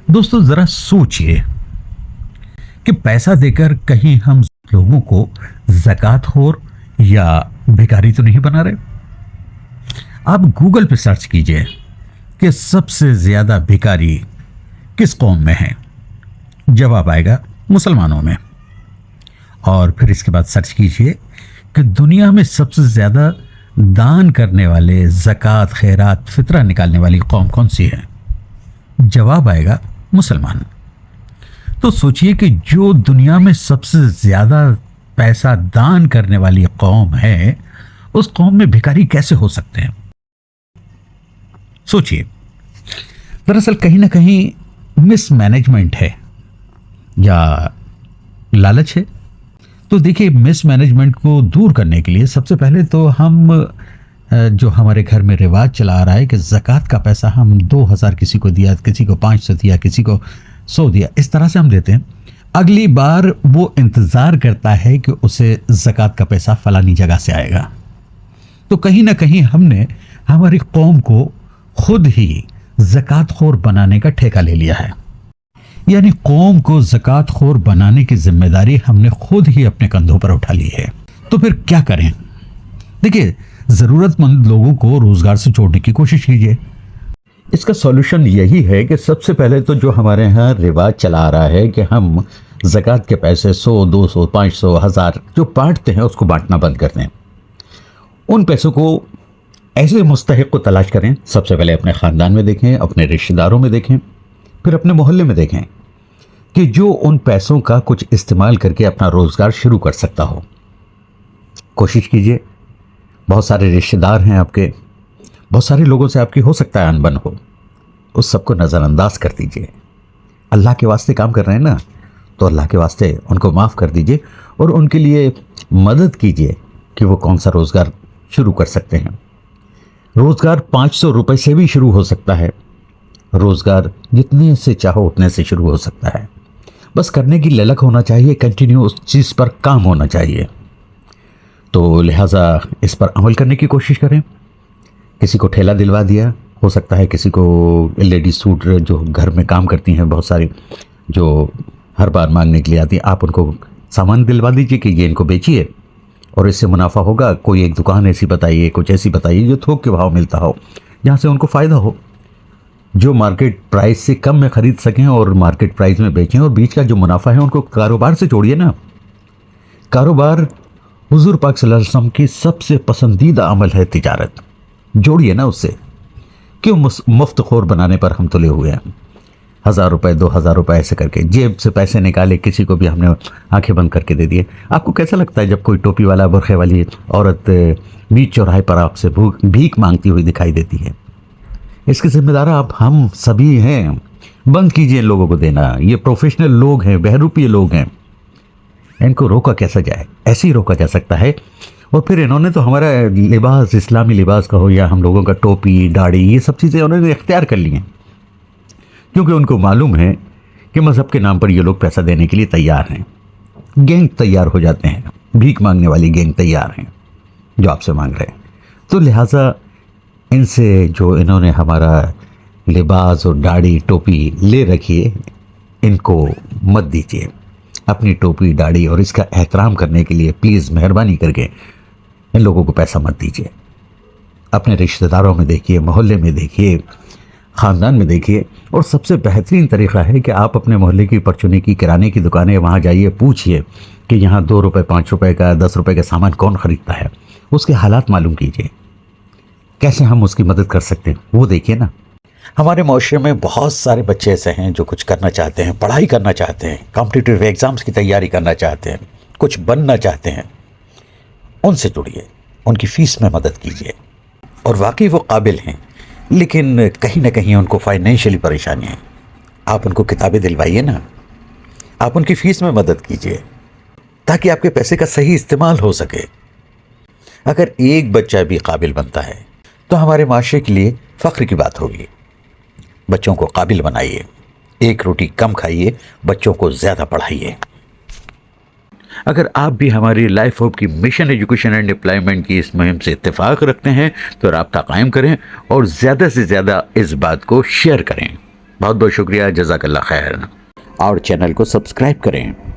दोस्तों जरा सोचिए कि पैसा देकर कहीं हम लोगों को ज़कातखोर या भिखारी तो नहीं बना रहे। आप गूगल पे सर्च कीजिए कि सबसे ज्यादा भिखारी किस कौम में है। जवाब आएगा मुसलमानों में। और फिर इसके बाद सर्च कीजिए कि दुनिया में सबसे ज्यादा दान करने वाले, ज़कात, खैरात, फितरा निकालने वाली कौम कौन सी है। जवाब आएगा मुसलमान। तो सोचिए कि जो दुनिया में सबसे ज्यादा पैसा दान करने वाली कौम है, उस कौम में भिखारी कैसे हो सकते हैं। सोचिए, दरअसल कहीं ना कहीं मिसमैनेजमेंट है या लालच है। तो देखिए, मिसमैनेजमेंट को दूर करने के लिए सबसे पहले तो हम जो हमारे घर में रिवाज चला आ रहा है कि ज़कात का पैसा हम 2000 किसी को दिया, किसी को 500 दिया, किसी को 100 दिया, इस तरह से हम देते हैं। अगली बार वो इंतज़ार करता है कि उसे ज़कात का पैसा फलानी जगह से आएगा। तो कहीं ना कहीं हमने हमारी कौम को खुद ही ज़कातखोर बनाने का ठेका ले लिया है। यानी कौम को ज़कातखोर बनाने की जिम्मेदारी हमने खुद ही अपने कंधों पर उठा ली है। तो फिर क्या करें। देखिए, ज़रूरतमंद लोगों को रोज़गार से जोड़ने की कोशिश कीजिए। इसका सॉल्यूशन यही है कि सबसे पहले तो जो हमारे यहाँ रिवाज चला आ रहा है कि हम ज़कात के पैसे 100, 200, 500, 1000 जो बांटते हैं उसको बांटना बंद कर दें। उन पैसों को ऐसे मुस्तहिक को तलाश करें। सबसे पहले अपने ख़ानदान में देखें, अपने रिश्तेदारों में देखें, फिर अपने मोहल्ले में देखें कि जो उन पैसों का कुछ इस्तेमाल करके अपना रोज़गार शुरू कर सकता हो। कोशिश कीजिए। बहुत सारे रिश्तेदार हैं आपके, बहुत सारे लोगों से आपकी हो सकता है अनबन हो, उस सबको नज़रअंदाज कर दीजिए। अल्लाह के वास्ते काम कर रहे हैं ना, तो अल्लाह के वास्ते उनको माफ़ कर दीजिए और उनके लिए मदद कीजिए कि वो कौन सा रोज़गार शुरू कर सकते हैं। रोज़गार 500 रुपये से भी शुरू हो सकता है। रोज़गार जितने से चाहो उतने से शुरू हो सकता है। बस करने की ललक होना चाहिए, कंटिन्यू उस चीज़ पर काम होना चाहिए। तो लिहाजा इस पर अमल करने की कोशिश करें। किसी को ठेला दिलवा दिया, हो सकता है किसी को लेडीज सूट जो घर में काम करती हैं बहुत सारी, जो हर बार मांगने के लिए आती हैं, आप उनको सामान दिलवा दीजिए कि ये इनको बेचिए और इससे मुनाफा होगा। कोई एक दुकान ऐसी बताइए, कुछ ऐसी बताइए जो थोक के भाव मिलता हो, जहाँ से उनको फ़ायदा हो, जो मार्केट प्राइस से कम में ख़रीद सकें और मार्केट प्राइस में बेचें। और बीच का जो मुनाफा है उनको कारोबार से जोड़िए ना। कारोबार हुजूर पाक सल्लल्लाहु अलैहि वसल्लम की सबसे पसंदीदा अमल है तिजारत। जोड़िए ना उससे। क्यों मुफ्तखोर बनाने पर हम तुले हुए हैं। 1000 रुपये, 2000 रुपये ऐसे करके जेब से पैसे निकाले, किसी को भी हमने आंखें बंद करके दे दिए। आपको कैसा लगता है जब कोई टोपी वाला, बुरखे वाली औरत बीच चौराहे पर आपसे भीख मांगती हुई दिखाई देती है। इसके जिम्मेदार आप हम सभी हैं। बंद कीजिए इन लोगों को देना। ये प्रोफेशनल लोग हैं, बहरूपीय लोग हैं, इनको रोका कैसा जाए। ऐसे ही रोका जा सकता है। और फिर इन्होंने तो हमारा लिबास, इस्लामी लिबास का हो या हम लोगों का टोपी, दाढ़ी, ये सब चीज़ें उन्होंने इख्तियार कर ली हैं, क्योंकि उनको मालूम है कि मज़हब के नाम पर ये लोग पैसा देने के लिए तैयार हैं। गैंग तैयार हो जाते हैं, भीख मांगने वाली गैंग तैयार हैं जो आपसे मांग रहे हैं। तो लिहाजा इनसे जो इन्होंने हमारा लिबास और दाढ़ी, टोपी ले रखी है, इनको मत दीजिए। अपनी टोपी, दाढ़ी और इसका एहतराम करने के लिए प्लीज़ मेहरबानी करके इन लोगों को पैसा मत दीजिए। अपने रिश्तेदारों में देखिए, मोहल्ले में देखिए, ख़ानदान में देखिए। और सबसे बेहतरीन तरीक़ा है कि आप अपने मोहल्ले की परचूनी की किराने की दुकानें, वहाँ जाइए, पूछिए कि यहाँ 2 रुपये, 5 रुपये का, 10 रुपये का सामान कौन ख़रीदता है। उसके हालात मालूम कीजिए, कैसे हम उसकी मदद कर सकते हैं वो देखिए ना। हमारे माशरे में बहुत सारे बच्चे ऐसे हैं जो कुछ करना चाहते हैं, पढ़ाई करना चाहते हैं, कॉम्पिटिटिव एग्ज़ाम्स की तैयारी करना चाहते हैं, कुछ बनना चाहते हैं। उनसे जुड़िए, उनकी फ़ीस में मदद कीजिए। और वाकई वो काबिल हैं, लेकिन कहीं ना कहीं उनको फाइनेंशियली परेशानी है। आप उनको किताबें दिलवाइए ना, आप उनकी फ़ीस में मदद कीजिए, ताकि आपके पैसे का सही इस्तेमाल हो सके। अगर एक बच्चा भी काबिल बनता है तो हमारे माशरे के लिए फ़ख्र की बात होगी। बच्चों को काबिल बनाइए, एक रोटी कम खाइए, बच्चों को ज़्यादा पढ़ाइए। अगर आप भी हमारी लाइफ होप की मिशन एजुकेशन एंड एम्प्लॉयमेंट की इस मुहिम से इत्तेफाक रखते हैं तो राब्ता कायम करें और ज़्यादा से ज़्यादा इस बात को शेयर करें। बहुत बहुत शुक्रिया, जज़ाकल्लाह खैर। और चैनल को सब्सक्राइब करें।